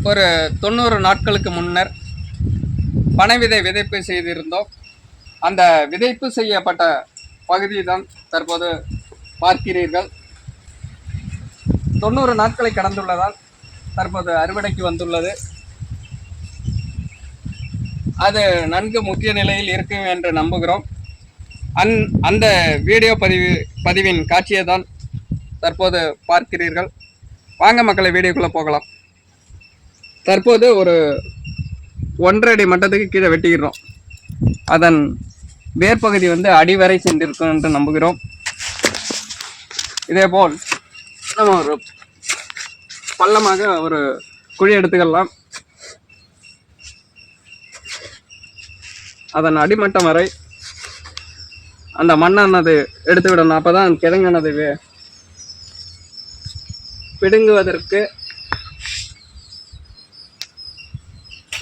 ஒரு 90 நாட்களுக்கு முன்னர் பனை விதை விதைப்பு செய்திருந்தோம். அந்த விதைப்பு செய்யப்பட்ட பகுதி தான் தற்போது பார்க்கிறீர்கள். 90 நாட்களை கடந்துள்ளதால் தற்போது அறுவடைக்கு வந்துள்ளது. அது நன்கு முக்கிய நிலையில் இருக்கும் என்று நம்புகிறோம். அந்த வீடியோ பதிவின் காட்சியை தான் தற்போது பார்க்கிறீர்கள். வாங்க மக்களை, வீடியோக்குள்ளே போகலாம். தற்போது ஒரு 1.5 அடி மட்டத்துக்கு கீழே வெட்டிக்கிறோம். அதன் வேர்பகுதி அடிவரை சென்றிருக்கும் என்று நம்புகிறோம். இதேபோல் நம்ம ஒரு பள்ளமாக ஒரு குழி எடுத்துக்கலாம். அதன் அடிமட்டம் வரை அந்த மண்ணானது எடுத்து விடணும். அப்போதான் கிழங்கானது பிடுங்குவதற்கு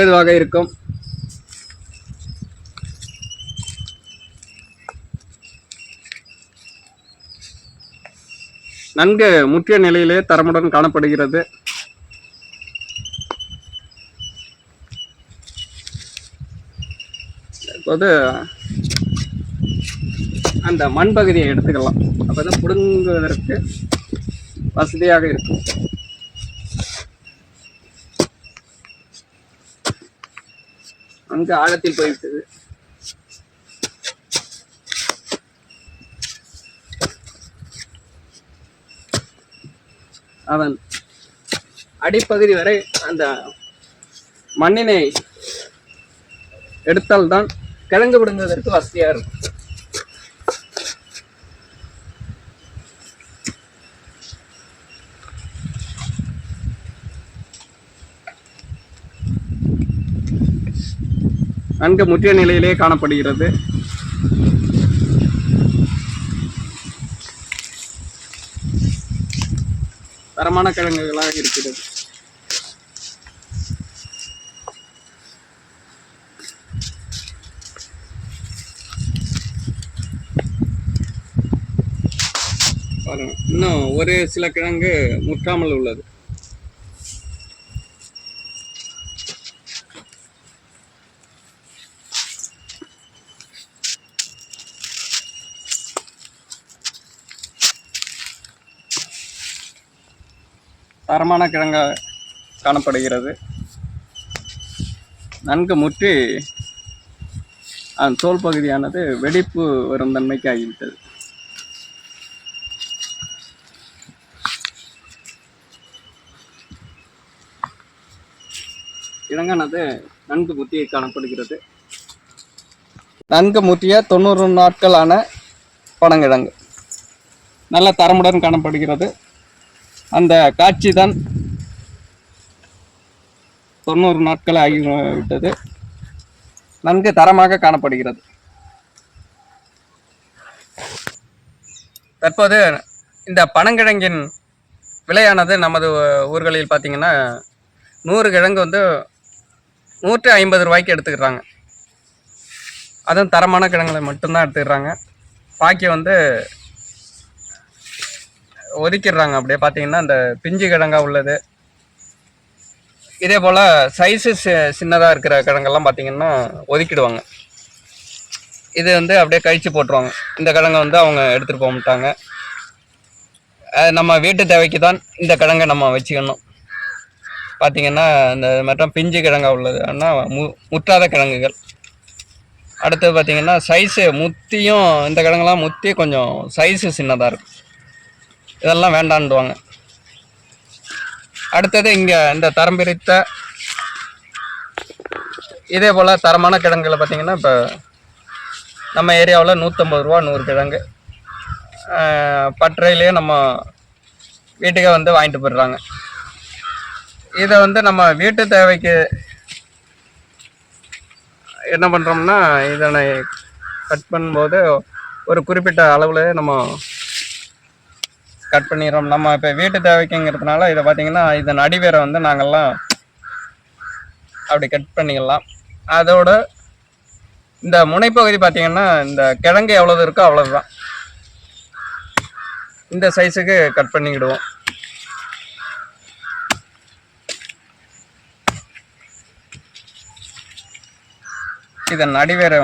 ஏதுவாக இருக்கும். நன்கு முற்றிய நிலையிலே தரமுடன் காணப்படுகிறது. இப்போது அந்த மண் பகுதியை எடுத்துக்கலாம். அப்போதான் பிடுங்குவதற்கு வசதியாக இருக்கும். அங்கு ஆழத்தில் போய்விட்டது. அவன் அடிப்பகுதி வரை அந்த மண்ணினை எடுத்தால்தான் கிழங்கு விடுங்குவதற்கு வசதியாக இருக்கும். நன்கு முற்றிய நிலையிலே காணப்படுகிறது. தரமான கிழங்குகளாக இருக்கிறது. இன்னும் ஒரு சில கிழங்கு முற்றாமல் உள்ளது. தரமான கிழங்கு காணப்படுகிறது. நன்கு முற்றி அந்த தோல் பகுதியானது வெடிப்பு வரும் தன்மைக்கு ஆகிவிட்டது. கிழங்கானது நன்கு முற்றியை காணப்படுகிறது. நன்கு முற்றிய 90 நாட்களான பனங்கிழங்கு நல்ல தரமுடன் காணப்படுகிறது. அந்த காட்சி தான் 90 நாட்கள் ஆகிவிட்டது. நன்கு தரமாக காணப்படுகிறது. தற்போது இந்த பனங்கிழங்கின் விலையானது நமது ஊர்களில் பார்த்தீங்கன்னா 100 கிழங்கு 150 ரூபாய்க்கு எடுத்துக்கிறாங்க. அதுவும் தரமான கிழங்குகளை மட்டும்தான் எடுத்துக்கிறாங்க. பாக்கி ஒதுக்கிடுறாங்க. அப்படியே பார்த்தீங்கன்னா இந்த பிஞ்சு கிழங்கா உள்ளது. இதே போல் சைஸு சின்னதாக இருக்கிற கிழங்கெல்லாம் பார்த்தீங்கன்னா ஒதுக்கிடுவாங்க. இது அப்படியே கழித்து போட்டுருவாங்க. இந்த கிழங்கை அவங்க எடுத்துகிட்டு போக மாட்டாங்க. நம்ம வீட்டு தேவைக்கு தான் இந்த கிழங்கை நம்ம வச்சுக்கணும். பார்த்தீங்கன்னா இந்த மற்றும் பிஞ்சு கிழங்கா உள்ளது. ஆனால் முற்றாத கிழங்குகள். அடுத்து பார்த்தீங்கன்னா சைஸு முத்தியும் இந்த கிழங்கெல்லாம் முத்தி கொஞ்சம் சைஸு சின்னதாக இருக்கும். இதெல்லாம் வேண்டான்டுவாங்க. அடுத்தது இங்கே இந்த தரம் பிரித்த இதே போல் தரமான கிழங்குகளை பார்த்தீங்கன்னா இப்போ நம்ம ஏரியாவில் 150 ரூபா 100 கிழங்கு. பட்டறையிலேயே நம்ம வீட்டுக்கே வாங்கிட்டு போயிடுறாங்க. இதை நம்ம வீட்டு தேவைக்கு என்ன பண்ணுறோம்னா, இதனை கட் பண்ணும்போது ஒரு குறிப்பிட்ட அளவில் நம்ம கட் பண்ணிடுறோம். நம்ம இப்போ வீட்டு தேவைக்குங்கிறதுனால இதை பார்த்தீங்கன்னா இதன் அடிவேரை நாங்கள்லாம் அப்படி கட் பண்ணிக்கலாம். அதோட இந்த முனைப்பகுதி பார்த்தீங்கன்னா இந்த கிழங்கு எவ்வளவு இருக்கோ அவ்வளவுதான். இந்த சைஸுக்கு கட் பண்ணிக்கிடுவோம். இதன் அடிவேரை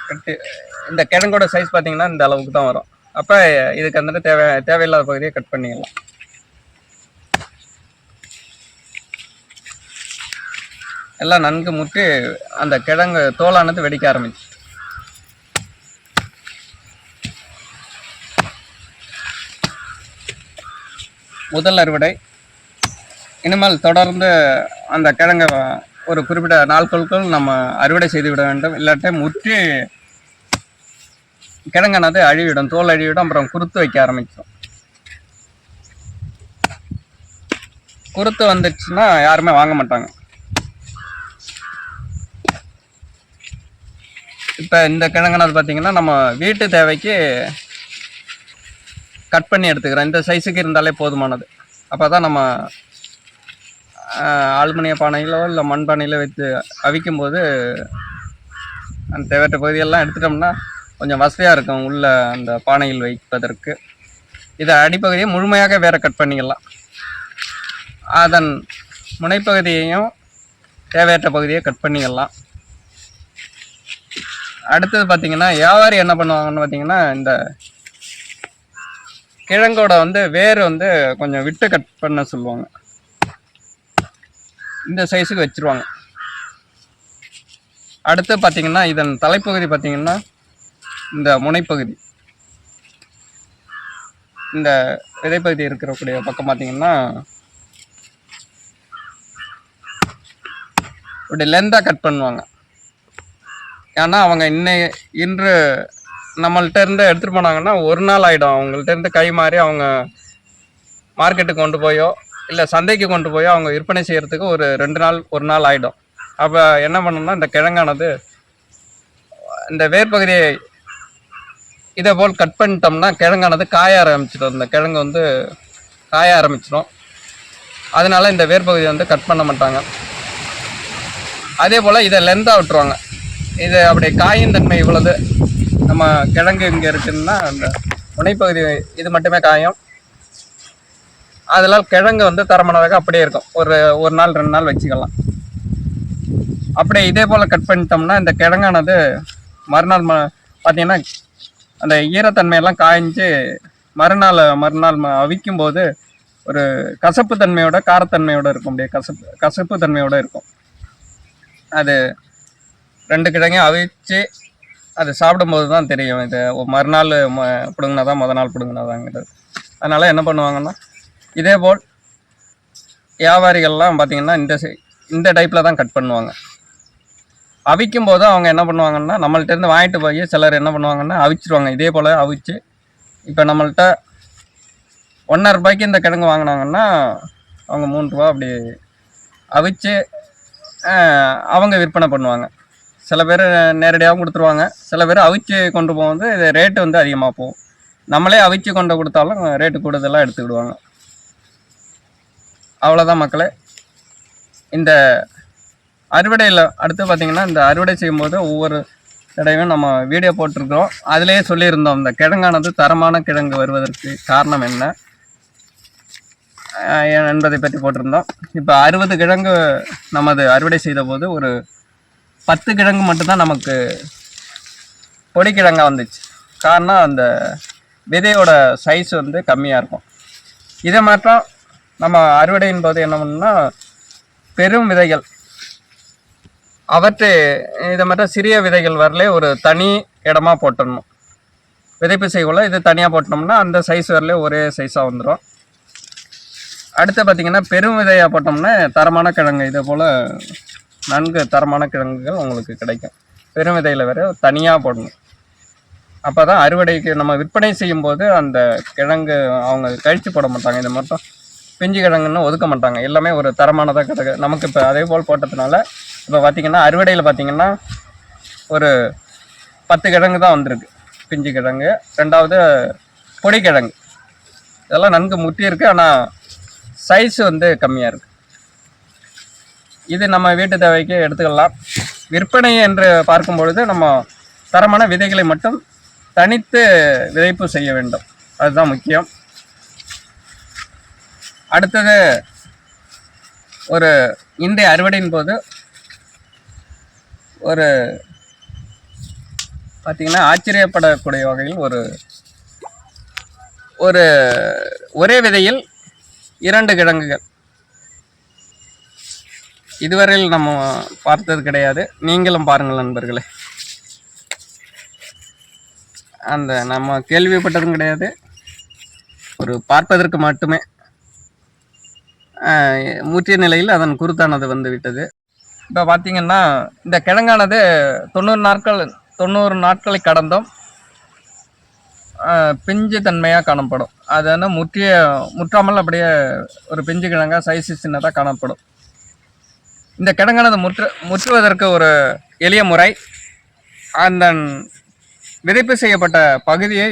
கட்டி இந்த கிழங்கோட சைஸ் பார்த்தீங்கன்னா இந்த அளவுக்கு தான் வரும். அப்போ இதுக்கு வந்துட்டு தேவையில்லாத பகுதியை கட் பண்ணிக்கலாம். எல்லாம் நன்கு முற்றி அந்த கிழங்கு தோலானது வெடிக்க ஆரம்பிச்சு. முதல் அறுவடை. இனிமேல் தொடர்ந்து அந்த கிழங்கை ஒரு குறிப்பிட்ட நாட்களுக்குள் நம்ம அறுவடை செய்து விட வேண்டும். இல்லாட்டி முற்றி கிழங்கானது அழிவிடும், தோல் அழிவிடும். அப்புறம் குருத்து வைக்க ஆரம்பிக்கும். குருத்து வந்துடுச்சுன்னா யாருமே வாங்க மாட்டாங்க. இப்போ இந்த கிழங்குனது பார்த்தீங்கன்னா நம்ம வீட்டு தேவைக்கு கட் பண்ணி எடுத்துக்கிறோம். இந்த சைஸுக்கு இருந்தாலே போதுமானது. அப்போ தான் நம்ம அலுமினிய பானையிலோ இல்லை மண் பானையிலோ வைத்து அவிக்கும்போது அந்த தேவையற்ற பகுதியெல்லாம் எடுத்துட்டோம்னா கொஞ்சம் வசதியாக இருக்கும் உள்ள அந்த பானையில் வைப்பதற்கு. இதை அடிப்பகுதியை முழுமையாக வேற கட் பண்ணிக்கலாம். அதன் முனைப்பகுதியையும் தேவையற்ற பகுதியை கட் பண்ணிக்கலாம். அடுத்தது பார்த்தீங்கன்னா வியாபாரி என்ன பண்ணுவாங்கன்னு பார்த்தீங்கன்னா இந்த கிழங்கோட வேர் கொஞ்சம் விட்டு கட் பண்ண சொல்லுவாங்க. இந்த சைஸுக்கு வச்சிருவாங்க. அடுத்து பார்த்தீங்கன்னா இதன் தலைப்பகுதி பார்த்தீங்கன்னா இந்த முனைப்பகுதி, இந்த விதைப்பகுதி இருக்கிறக்கூடிய பக்கம் பார்த்தீங்கன்னா இப்படி லென்த்தாக கட் பண்ணுவாங்க. ஏன்னா அவங்க இன்று நம்மள்ட்ட இருந்து எடுத்துகிட்டு போனாங்கன்னா ஒரு நாள் ஆகிடும். அவங்கள்ட்ட இருந்து கை மாறி அவங்க மார்க்கெட்டுக்கு கொண்டு போயோ இல்லை சந்தைக்கு கொண்டு போயோ அவங்க விற்பனை செய்கிறதுக்கு ஒரு 2 நாள் ஒரு நாள் ஆகிடும். அப்போ என்ன பண்ணணும்னா இந்த கிழங்கானது இந்த வேர்பகுதியை இதே போல் கட் பண்ணிட்டோம்னா கிழங்கானது காய ஆரம்பிச்சிடும். இந்த கிழங்கு காய ஆரம்பிச்சிடும். அதனால இந்த வேர்பகுதியை கட் பண்ண மாட்டாங்க. அதே போல் இதை லென்த்தாக விட்டுருவாங்க. இது அப்படி காயின் தன்மை இவ்வளவு நம்ம கிழங்கு இங்கே இருக்குன்னா அந்த முனைப்பகுதி இது மட்டுமே காயும். அதெல்லாம் கிழங்கு தரமானதாக அப்படியே இருக்கும். ஒரு நாள் 2 நாள் வச்சுக்கலாம். அப்படியே இதே போல் கட் பண்ணிட்டோம்னா இந்த கிழங்கானது மறுநாள் பார்த்தீங்கன்னா அந்த ஈரத்தன்மையெல்லாம் காய்ஞ்சு மறுநாள் அவிக்கும் போது ஒரு கசப்பு தன்மையோட காரத்தன்மையோடு இருக்கும். அப்படியே கசப்பு தன்மையோடு இருக்கும். அது 2 கிழங்கையும் அவிச்சு அது சாப்பிடும்போது தான் தெரியும். இது மறுநாள் பிடுங்கினாதான் முத நாள் பிடுங்கினாதாங்கிறது. அதனால் என்ன பண்ணுவாங்கன்னா இதே போல் வியாபாரிகள்லாம் பார்த்திங்கன்னா இந்த டைப்பில் தான் கட் பண்ணுவாங்க. அவிக்கும் போது அவங்க என்ன பண்ணுவாங்கன்னா நம்மள்ட்டேருந்து வாங்கிட்டு போய் சிலர் என்ன பண்ணுவாங்கன்னா அவிச்சிருவாங்க. இதே போல் அவிச்சு இப்போ நம்மள்ட்ட 1.5 ரூபாய்க்கு இந்த கிழங்கு வாங்கினாங்கன்னா அவங்க 3 ரூபா அப்படி அவிச்சு அவங்க விற்பனை பண்ணுவாங்க. சில பேர் நேரடியாகவும் கொடுத்துருவாங்க. சில பேர் அவிச்சு கொண்டு போகும்போது இது ரேட்டு அதிகமாக போகும். நம்மளே அவிச்சு கொண்டு கொடுத்தாலும் ரேட்டு கூடுதலாக எடுத்துக்கிடுவாங்க. அவ்வளோதான் மக்களே. இந்த அறுவடையில் அடுத்து பார்த்திங்கன்னா இந்த அறுவடை செய்யும்போது ஒவ்வொரு தடவையும் நம்ம வீடியோ போட்டிருக்கிறோம். அதிலே சொல்லியிருந்தோம் இந்த கிழங்கானது தரமான கிழங்கு வருவதற்கு காரணம் என்ன என்பதை பற்றி போட்டிருந்தோம். இப்போ 60 கிழங்கு நமது அறுவடை செய்த போது ஒரு 10 கிழங்கு மட்டும்தான் நமக்கு பொடி கிழங்காக வந்துச்சு. காரணம் அந்த விதையோட சைஸ் கம்மியாக இருக்கும். இதை மாற்றம் நம்ம அறுவடையின் போது என்ன பண்ணணும்னா பெரும் விதைகள் இதை மட்டும் சிறிய விதைகள் வரலே ஒரு தனி இடமா போட்டுடணும். விதைப்பு செய்யக்குள்ள இது தனியாக போட்டோம்னா அந்த சைஸ் வரலே ஒரே சைஸாக வந்துடும். அடுத்து பார்த்திங்கன்னா பெரும் விதையாக போட்டோம்னா தரமான கிழங்கு இதே போல் நன்கு தரமான கிழங்குகள் உங்களுக்கு கிடைக்கும். பெரும் விதையில் வேறு தனியாக போடணும். அப்போ தான் அறுவடைக்கு நம்ம விற்பனை செய்யும்போது அந்த கிழங்கு அவங்க கழித்து போட மாட்டாங்க. இது மட்டும் பிஞ்சு கிழங்குன்னு ஒதுக்க மாட்டாங்க. எல்லாமே ஒரு தரமானதாக கிடக்கு நமக்கு. இப்போ அதே போல் போட்டதுனால இப்போ பார்த்திங்கன்னா அறுவடையில் பார்த்திங்கன்னா ஒரு 10 கிழங்கு தான் வந்திருக்கு பிஞ்சு கிழங்கு. 2வது பொடி கிழங்கு இதெல்லாம் நன்கு முற்றி இருக்குது. ஆனால் சைஸ் கம்மியாக இருக்குது. இது நம்ம வீட்டு தேவைக்கு எடுத்துக்கலாம். விற்பனை என்று பார்க்கும் பொழுது நம்ம தரமான விதைகளை மட்டும் தனித்து விதைப்பு செய்ய வேண்டும். அதுதான் முக்கியம். அடுத்தது இன்றைய அறுவடையின் போது ஒரு பார்த்தீங்கன்னா ஆச்சரியப்படக்கூடிய வகையில் ஒரு ஒரு ஒரே விதையில் 2 கிழங்குகள் இதுவரையில் நம்ம பார்த்தது கிடையாது. நீங்களும் பாருங்கள் நண்பர்களே. அந்த நம்ம கேள்விப்பட்டதும் கிடையாது, ஒரு பார்ப்பதற்கு மட்டுமே. முற்றிய நிலையில் அதன் குருத்தானது வந்து விட்டது. இப்போ பார்த்தீங்கன்னா இந்த கிழங்கானது 90 நாட்களை கடந்தும் பிஞ்சு தன்மையாக காணப்படும். அது வந்து முற்றாமல் அப்படியே ஒரு பிஞ்சு கிழங்கா சைஸு சின்னதாக காணப்படும். இந்த கிழங்கானது முற்றுவதற்கு ஒரு எளிய முறை, அந்த விதைப்பு செய்யப்பட்ட பகுதியை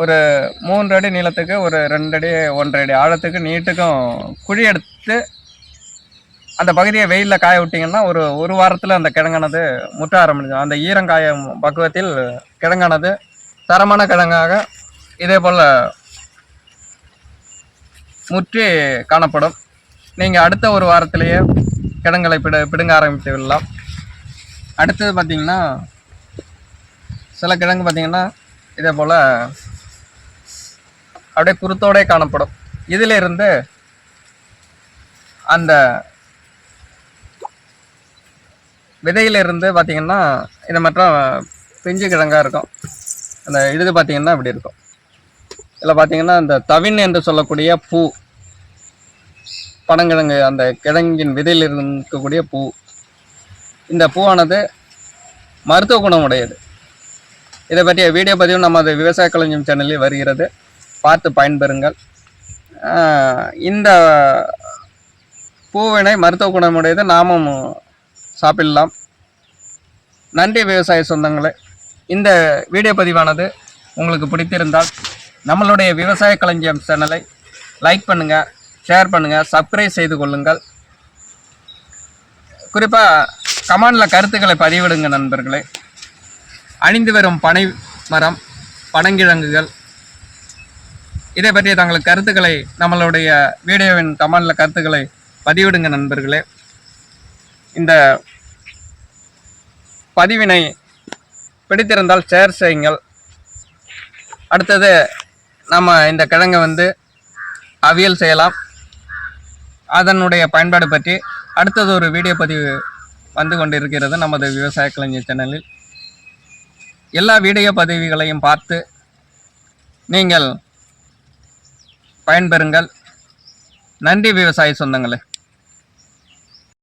ஒரு 3 அடி நீளத்துக்கு, ஒரு 2 அடி 1.5 அடி ஆழத்துக்கு நீட்டுக்கும் குழி எடுத்து அந்த பகுதியை வெயிலில் காய விட்டிங்கன்னா ஒரு வாரத்தில் அந்த கிழங்கானது முற்ற ஆரம்பிக்கும். அந்த ஈரங்காயம் பக்குவத்தில் கிழங்கானது தரமான கிழங்காக இதே போல் முற்றி காணப்படும். நீங்கள் அடுத்த ஒரு வாரத்திலேயே கிழங்களை பிடுங்க ஆரம்பித்து விடலாம். அடுத்தது பார்த்திங்கன்னா சில கிழங்கு பார்த்திங்கன்னா இதே போல் அப்படியே குருத்தோடே காணப்படும். இதிலிருந்து அந்த விதையிலிருந்து பார்த்திங்கன்னா இது மற்றும் பிஞ்சு கிழங்காக இருக்கும். அந்த இது பார்த்திங்கன்னா இப்படி இருக்கும். இதில் பார்த்திங்கன்னா இந்த தவின் என்று சொல்லக்கூடிய பூ, பனங்கிழங்கு, அந்த கிழங்கின் விதையில் இருக்கக்கூடிய பூ, இந்த பூவானது மருத்துவ குணம் உடையது. இதை பற்றிய வீடியோ பதிவு நமது விவசாய களஞ்சியம் சேனலில் வருகிறது, பார்த்து பயன்பெறுங்கள். இந்த பூவினை மருத்துவ குணமுடையது, நாமும் சாப்பிடலாம். நன்றி விவசாய சொந்தங்களே. இந்த வீடியோ பதிவானது உங்களுக்கு பிடித்திருந்தால் நம்மளுடைய விவசாய களஞ்சியம் சேனலை லைக் பண்ணுங்கள், ஷேர் பண்ணுங்கள், சப்ஸ்கிரைப் செய்து கொள்ளுங்கள். குறிப்பாக கமெண்டில் கருத்துக்களை பதிவிடுங்க நண்பர்களே. அணிந்து வரும் பனை மரம், பனங்கிழங்குகள், இதை பற்றிய தங்களுக்கு கருத்துக்களை நம்மளுடைய வீடியோவின் கமெண்டில் கருத்துக்களை பதிவிடுங்க நண்பர்களே. இந்த பதிவினை பிடித்திருந்தால் ஷேர் செய்யுங்கள். அடுத்தது நம்ம இந்த கிழங்கை வந்து அவியல் செய்யலாம். அதனுடைய பயன்பாடு பற்றி அடுத்தது ஒரு வீடியோ பதிவு வந்து கொண்டிருக்கிறது நமது விவசாய களஞ்சியம் சேனலில். எல்லா வீடியோ பதிவுகளையும் பார்த்து நீங்கள் பயன்பெறுங்கள். நன்றி விவசாய சொந்தங்களே.